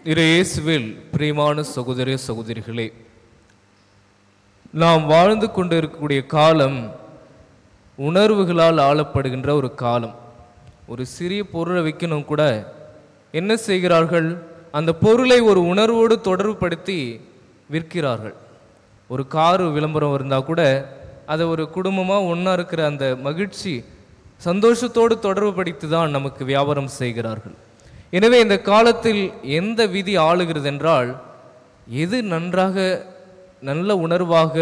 இயேசுவில் பிரியமான சகோதர சகோதரிகளே, நாம் வாழ்ந்து கொண்டு இருக்கக்கூடிய காலம் உணர்வுகளால் ஆளப்படுகின்ற ஒரு காலம். ஒரு சிறிய பொருளை விற்கணும் கூட என்ன செய்கிறார்கள்? அந்த பொருளை ஒரு உணர்வோடு தொடர்புபடுத்தி விற்கிறார்கள். ஒரு கார் விளம்பரம் இருந்தால் கூட அதை ஒரு குடும்பமாக ஒன்றா இருக்கிற அந்த மகிழ்ச்சி சந்தோஷத்தோடு தொடர்புபடுத்தி தான் நமக்கு வியாபாரம் செய்கிறார்கள். எனவே இந்த காலத்தில் எந்த விதி ஆளுகிறது என்றால், எது நன்றாக நல்ல உணர்வாக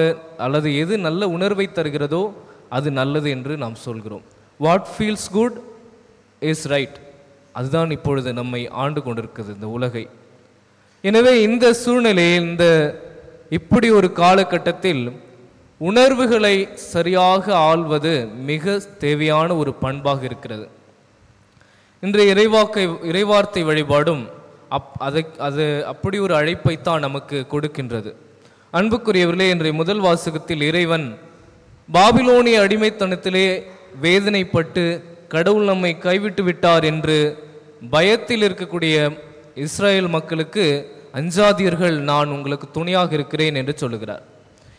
அல்லது எது நல்ல உணர்வை தருகிறதோ அது நல்லது என்று நாம் சொல்கிறோம். What feels good is right. அதுதான் இப்பொழுது நம்மை ஆண்டு கொண்டிருக்கிறது இந்த உலகை. எனவே இந்த சூழ்நிலையில் இப்படி ஒரு காலகட்டத்தில் உணர்வுகளை சரியாக ஆள்வது மிக தேவையான ஒரு பண்பாக இருக்கிறது. இன்றைய இறைவார்த்தை வழிபாடும் அது அப்படி ஒரு அழைப்பைத்தான் நமக்கு கொடுக்கின்றது. அன்புக்குரியவர்களே, இன்றைய முதல் வாசகத்தில் இறைவன் பாபிலோனிய அடிமைத்தனத்திலே வேதனைப்பட்டு கடவுள் நம்மை கைவிட்டு விட்டார் என்று பயத்தில் இருக்கக்கூடிய இஸ்ரேல் மக்களுக்கு, அஞ்சாதீர்கள், நான் உங்களுக்கு துணையாக இருக்கிறேன் என்று சொல்லுகிறார்.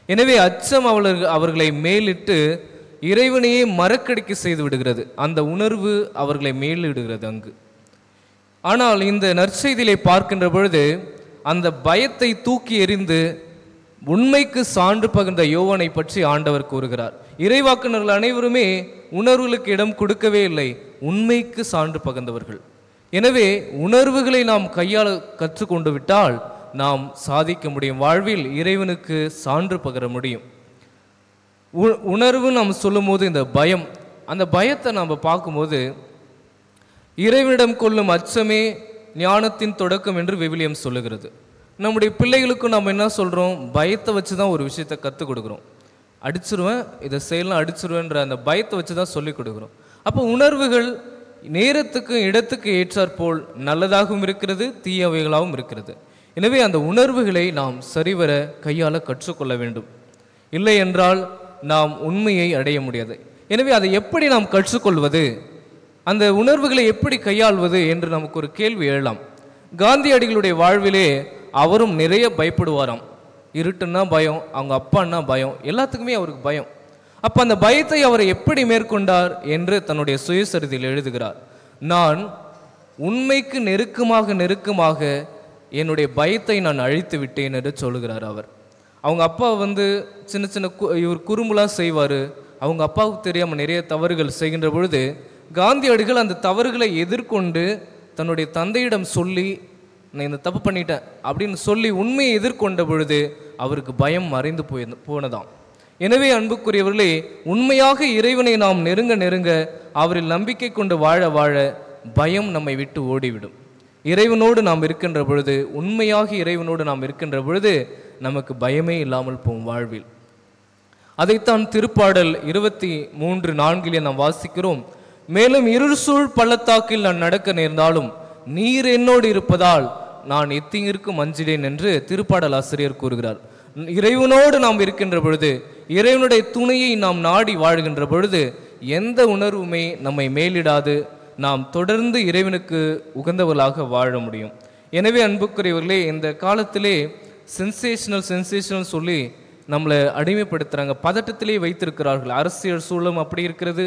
எனவே அச்சம் அவர்களை மேலிட்டு இறைவனையே மறக்கடிக்க செய்து விடுகிறது. அந்த உணர்வு அவர்களை மேலிடுகிறது அங்கு. ஆனால் இந்த நற்செய்தியிலே பார்க்கின்ற பொழுது அந்த பயத்தை தூக்கி எறிந்து உண்மைக்கு சான்று பகிர்ந்த யோவானை பற்றி ஆண்டவர் கூறுகிறார். இறைவாக்குனர்கள் அனைவருமே உணர்வுகளுக்கு இடம் கொடுக்கவே இல்லை, உண்மைக்கு சான்று பகிர்ந்தவர்கள். எனவே உணர்வுகளை நாம் கையாள கற்றுக்கொண்டு விட்டால் நாம் சாதிக்க முடியும், வாழ்வில் இறைவனுக்கு சான்று பகிர முடியும். உணர்வு நாம் சொல்லும் போது இந்த பயம், அந்த பயத்தை நாம் பார்க்கும்போது இறைவனிடம் கொள்ளும் அச்சமே ஞானத்தின் தொடக்கம் என்று விவிலியம் சொல்லுகிறது. நம்முடைய பிள்ளைகளுக்கும் நாம் என்ன சொல்கிறோம்? பயத்தை வச்சு தான் ஒரு விஷயத்தை கற்றுக் கொடுக்குறோம். அடிச்சிருவேன், இதை செய்யலாம், அடிச்சிருவேன்ற அந்த பயத்தை வச்சு தான் சொல்லிக் கொடுக்குறோம். அப்போ உணர்வுகள் நேரத்துக்கு இடத்துக்கு ஏற்றாற்போல் நல்லதாகவும் இருக்கிறது, தீயவைகளாகவும் இருக்கிறது. எனவே அந்த உணர்வுகளை நாம் சரிவர கையாள கற்றுக்கொள்ள வேண்டும். இல்லை என்றால் நாம் உண்மையை அடைய முடியாது. எனவே அதை எப்படி நாம் கற்றுக்கொள்வது, அந்த உணர்வுகளை எப்படி கையாள்வது என்று நமக்கு ஒரு கேள்வி எழலாம். காந்தியடிகளுடைய வாழ்விலே அவரும் நிறைய பயப்படுவாராம். இருட்டுன்னா பயம், அவங்க அப்பான்னா பயம், எல்லாத்துக்குமே அவருக்கு பயம். அப்போ அந்த பயத்தை அவர் எப்படி மேற்கொண்டார் என்று தன்னுடைய சுயசரிதையில் எழுதுகிறார். நான் உண்மைக்கு நெருக்கமாக என்னுடைய பயத்தை நான் அழித்து விட்டேன் என்று சொல்லுகிறார் அவர். அவங்க அப்பா சின்ன சின்ன இவர் குறும்புலாம் செய்வார். அவங்க அப்பாவுக்கு தெரியாமல் நிறைய தவறுகள் செய்கின்ற பொழுது காந்தியடிகள் அந்த தவறுகளை எதிர்கொண்டு தன்னுடைய தந்தையிடம் சொல்லி, நான் இந்த தப்பு பண்ணிட்டேன் அப்படின்னு சொல்லி உண்மையை எதிர்கொண்ட பொழுது அவருக்கு பயம் மறைந்து போனதாம். எனவே அன்புக்குரியவர்களே, உண்மையாக இறைவனை நாம் நெருங்க அவரில் நம்பிக்கை கொண்டு வாழ பயம் நம்மை விட்டு ஓடிவிடும். இறைவனோடு நாம் இருக்கின்ற பொழுது, உண்மையாக இறைவனோடு நாம் இருக்கின்ற பொழுது நமக்கு பயமே இல்லாமல் போகும் வாழ்வில். அதைத்தான் திருப்பாடல் 23:4 நாம் வாசிக்கிறோம். மேலும் இருள் சூழ் பள்ளத்தாக்கில் நான் நடக்க நேர்ந்தாலும் நீர் என்னோடு இருப்பதால் நான் எத்தீங்கிற்கும் அஞ்சிடேன் என்று திருப்பாடல் ஆசிரியர் கூறுகிறார். இறைவனோடு நாம் இருக்கின்ற பொழுது, இறைவனுடைய துணையை நாம் நாடி வாழ்கின்ற பொழுது எந்த உணர்வுமே நம்மை மேலிடாது. நாம் தொடர்ந்து இறைவனுக்கு உகந்தவர்களாக வாழ முடியும். எனவே அன்புக்குரியவர்களே, இந்த காலத்திலே சென்சேஷனல் சொல்லி நம்மளை அடிமைப்படுத்துகிறாங்க, பதட்டத்திலே வைத்திருக்கிறார்கள். அரசியல் சூழலும் அப்படி இருக்கிறது,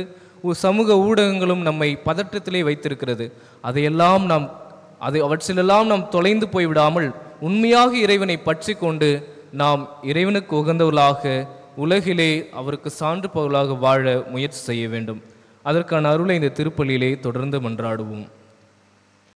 சமூக ஊடகங்களும் நம்மை பதட்டத்திலே வைத்திருக்கிறது. அவற்றிலெல்லாம் நாம் தொலைந்து போய்விடாமல் உண்மையாக இறைவனை பற்றி கொண்டு நாம் இறைவனுக்கு உகந்தவர்களாக உலகிலே அவருக்கு சான்று பகலாக வாழ முயற்சி செய்ய வேண்டும். அதற்கான அருளை இந்த திருப்பலியிலே தொடர்ந்து மன்றாடுவோம்.